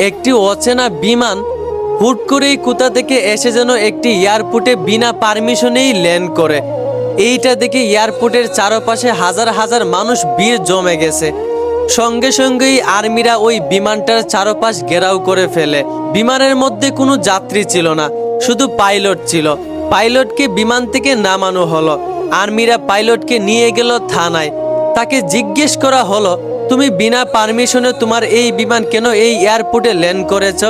একটি অচেনা বিমান হুট করেই কোথা থেকে এসে যেন একটি এয়ারপোর্টে বিনা পারমিশনেই ল্যান্ড করে। এইটা দেখে এয়ারপোর্টের চারপাশে হাজার হাজার মানুষ ভিড় জমে গেছে। সঙ্গে সঙ্গেই আর্মিরা ওই বিমানটার চারপাশ ঘেরাও করে ফেলে। বিমানের মধ্যে কোনো যাত্রী ছিল না, শুধু পাইলট ছিল। পাইলটকে বিমান থেকে নামানো হলো। আর্মিরা পাইলটকে নিয়ে গেল থানায়। তাকে জিজ্ঞেস করা হলো, তুমি বিনা পারমিশনে তোমার এই বিমান কেন এই এয়ারপোর্টে ল্যান্ড করেছ?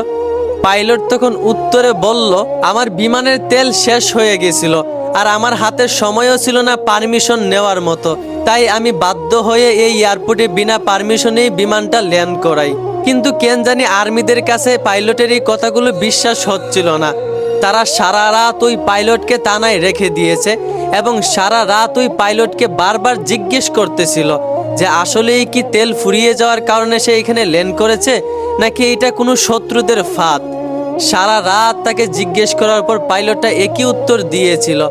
পাইলট তখন উত্তরে বলল, আমার বিমানের তেল শেষ হয়ে গেছিল আর আমার হাতে সময়ও ছিল না পারমিশন নেওয়ার মতো, তাই আমি বাধ্য হয়ে এই এয়ারপোর্টে বিনা পারমিশনেই বিমানটা ল্যান্ড করাই। কিন্তু কেন জানি আর্মিদের কাছে পাইলটের এই কথাগুলো বিশ্বাস হচ্ছিল না। তারা সারা রাত ওই পাইলটকে থানায় রেখে দিয়েছে এবং সারা রাত ওই পাইলটকে বারবার জিজ্ঞেস করতেছিল যে আসলেই কি তেল ফুরিয়ে যাওয়ার কারণে সে এখানে ল্যান্ড করেছে নাকি এটা কোনো শত্রুদের ফাঁদ। সারা রাত তাকে জিজ্ঞেস করার পর পাইলটটা একই উত্তর দিয়েছিল।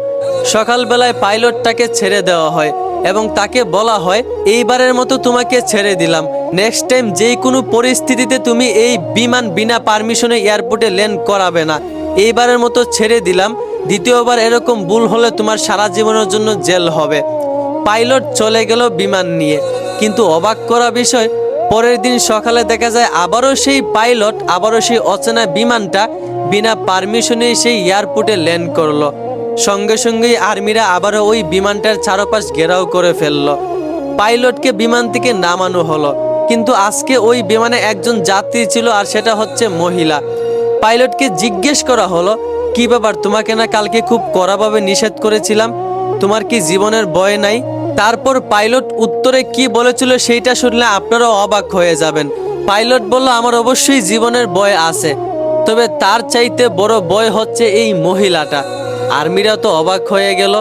সকালবেলায় পাইলটটাকে ছেড়ে দেওয়া হয় এবং তাকে বলা হয়, এইবারের মতো তোমাকে ছেড়ে দিলাম, নেক্সট টাইম যেই কোনো পরিস্থিতিতে তুমি এই বিমান বিনা পারমিশনে এয়ারপোর্টে ল্যান্ড করাবে না। এইবারের মতো ছেড়ে দিলাম, দ্বিতীয়বার এরকম ভুল হলে তোমার সারা জীবনের জন্য জেল হবে। পাইলট চলে গেল বিমান নিয়ে। কিন্তু অবাক করা বিষয়, পরের দিন সকালে দেখা যায় আবারও সেই পাইলট আবারও সেই অচেনা বিমানটা বিনা পারমিশনে সেই এয়ারপোর্টে ল্যান্ড করলো। সঙ্গে সঙ্গেই আর্মিরা আবারও ওই বিমানটার চারপাশ ঘেরাও করে ফেললো। পাইলটকে বিমান থেকে নামানো হলো, কিন্তু আজকে ওই বিমানে একজন যাত্রী ছিল আর সেটা হচ্ছে মহিলা। পাইলটকে জিজ্ঞেস করা হলো, কি ব্যাপার, তোমাকে না কালকে খুব কড়াভাবে নিষেধ করেছিলাম, তোমার কি জীবনের ভয় নাই? তারপর পাইলট উত্তরে কি বলেছিল সেইটা শুনলে আপনারাও অবাক হয়ে যাবেন। পাইলট বলল, আমার অবশ্যই জীবনের ভয় আছে, তবে তার চাইতে বড় ভয় হচ্ছে এই মহিলাটা। আর্মিরা তো অবাক হয়ে গেল।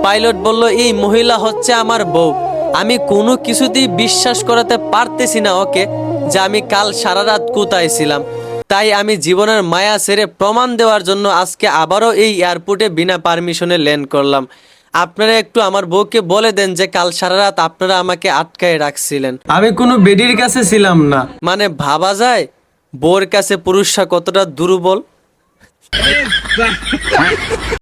পাইলট বলল, এই মহিলা হচ্ছে আমার বউ। আমি কোনো কিছুতেই বিশ্বাস করাতে পারতেছি না ওকে যে আমি কাল সারা রাত কোথায় ছিলাম। তাই আমি জীবনের মায়া ছেড়ে প্রমাণ দেওয়ার জন্য আজকে আবারও এই এয়ারপোর্টে বিনা পারমিশনে ল্যান্ড করলাম। আপনারা একটু আমার বউকে বলে দেন যে কাল সারা রাত আপনারা আমাকে আটকায় রাখছিলেন, আমি কোনো বেডির কাছে ছিলাম না। মানে ভাবা যায় বউর কাছে পুরুষরা কতটা দুর্বল।